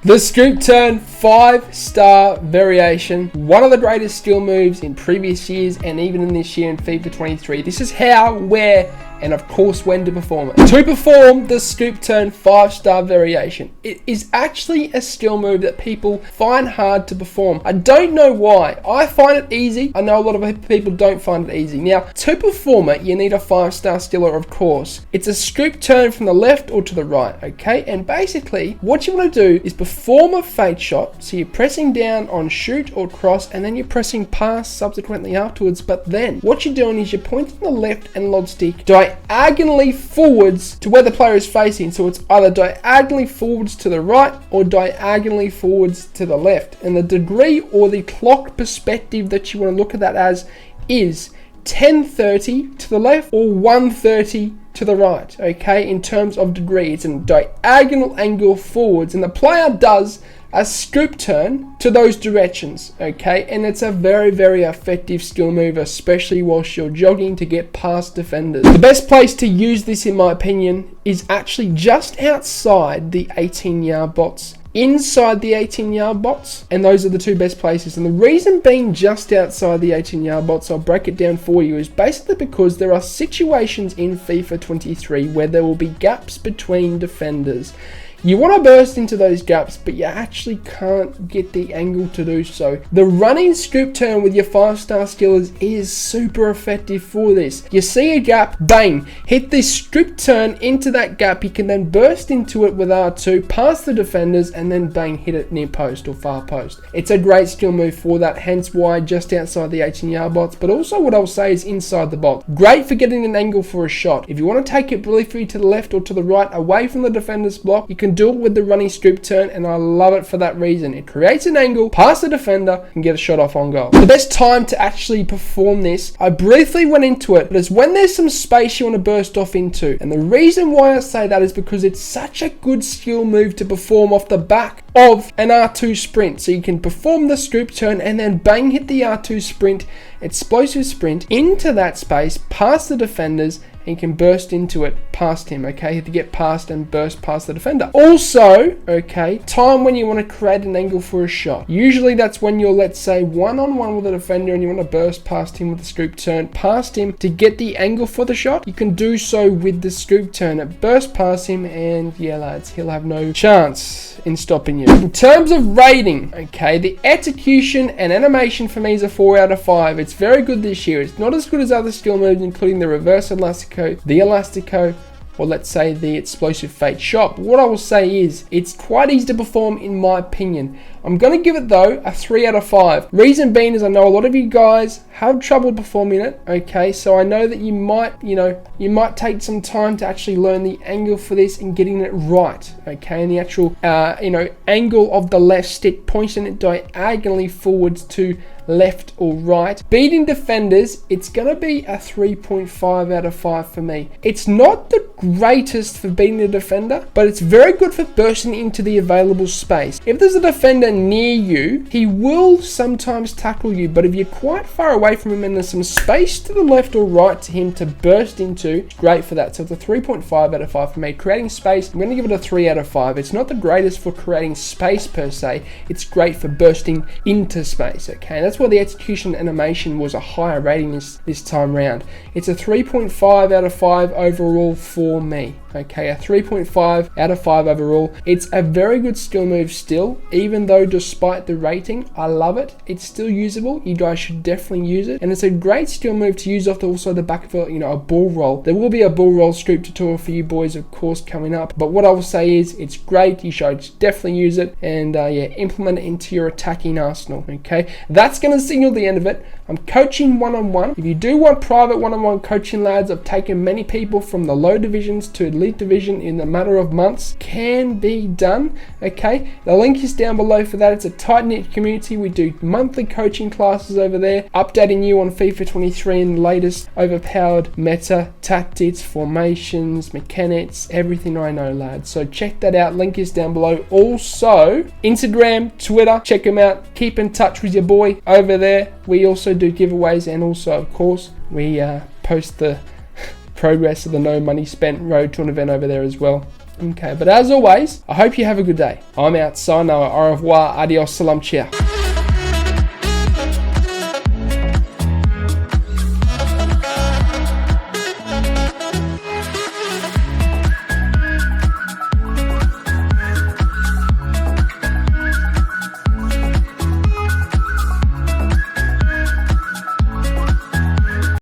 The scoop turn 5-star variation, one of the greatest skill moves in previous years and even in this year in FIFA 23. This is how, where, and of course when to perform it. To perform the scoop turn 5-star variation, it is actually a skill move that people find hard to perform. I don't know why. I find it easy. I know a lot of people don't find it easy. Now, to perform it, you need a 5-star skiller, of course. It's a scoop turn from the left or to the right, okay? And basically, what you want to do is perform a fade shot. So you're pressing down on shoot or cross, and then you're pressing pass subsequently afterwards. But then, what you're doing is you're pointing the left analog stick diagonally forwards to where the player is facing. So it's either diagonally forwards to the right or diagonally forwards to the left. And the degree or the clock perspective that you want to look at that as is 1030 to the left or 130 to the right, okay? In terms of degree, it's a diagonal angle forwards, and the player does a scoop turn to those directions, okay? And it's a very, very effective skill move, especially whilst you're jogging to get past defenders. The best place to use this, in my opinion, is actually just outside the 18-yard box. Inside the 18-yard box, and those are the two best places. And the reason being just outside the 18-yard box, I'll break it down for you, is basically because there are situations in FIFA 23 where there will be gaps between defenders. You want to burst into those gaps, but you actually can't get the angle to do so. The running scoop turn with your 5-star skillers is super effective for this. You see a gap, bang, hit this scoop turn into that gap. You can then burst into it with R2, past the defenders, and then bang, hit it near post or far post. It's a great skill move for that, hence why just outside the 18-yard box, but also what I'll say is inside the box. Great for getting an angle for a shot. If you want to take it briefly to the left or to the right, away from the defender's block, you can do it with the running scoop turn, and I love it for that reason. It creates an angle past the defender and get a shot off on goal. The best time to actually perform this, I briefly went into it, but it's when there's some space you want to burst off into. And the reason why I say that is because it's such a good skill move to perform off the back of an R2 sprint. So you can perform the scoop turn and then bang, hit the R2 sprint, explosive sprint into that space past the defenders, and you can burst into it past him, okay? You have to get past and burst past the defender. Also, okay, time when you want to create an angle for a shot. Usually that's when you're, let's say, one-on-one with a defender and you want to burst past him with a scoop turn, past him to get the angle for the shot. You can do so with the scoop turn. It burst past him, and yeah, lads, he'll have no chance in stopping you. In terms of rating, okay, the execution and animation for me is a 4 out of 5. It's very good this year. It's not as good as other skill moves, including the reverse elastico, the elastico, or let's say the explosive fade shot. But what I will say is it's quite easy to perform in my opinion. I'm going to give it though a 3 out of 5. Reason being is I know a lot of you guys have trouble performing it, okay? So I know that you might take some time to actually learn the angle for this and getting it right, okay? And the actual, angle of the left stick, pointing it diagonally forwards to left or right. Beating defenders, it's going to be a 3.5 out of 5 for me. It's not the greatest for beating a defender, but it's very good for bursting into the available space. If there's a defender near you, he will sometimes tackle you, but if you're quite far away from him and there's some space to the left or right to him to burst into, it's great for that. So it's a 3.5 out of 5 for me. Creating space, I'm going to give it a 3 out of 5. It's not the greatest for creating space per se. It's great for bursting into space, okay? That's why the execution animation was a higher rating this time round. It's a 3.5 out of 5 overall for me. Okay, a 3.5 out of 5 overall. It's a very good skill move still, even though despite the rating, I love it. It's still usable. You guys should definitely use it. And it's a great skill move to use off also the back of a ball roll. There will be a ball roll scoop tutorial for you boys, of course, coming up. But what I will say is it's great. You should definitely use it and implement it into your attacking arsenal. Okay, that's going to signal the end of it. I'm coaching one-on-one. If you do want private one-on-one coaching, lads, I've taken many people from the low divisions to elite division in a matter of months. Can be done, okay? The link is down below for that. It's a tight-knit community. We do monthly coaching classes over there, updating you on FIFA 23 and the latest overpowered meta, tactics, formations, mechanics, everything I know, lads. So check that out. Link is down below. Also, Instagram, Twitter, check them out. Keep in touch with your boy over there. We also do giveaways, and also, of course, we post the progress of the no money spent road to an event over there as well. Okay, but as always, I hope you have a good day. I'm out. Sayonara, au revoir, adios, salam, ciao.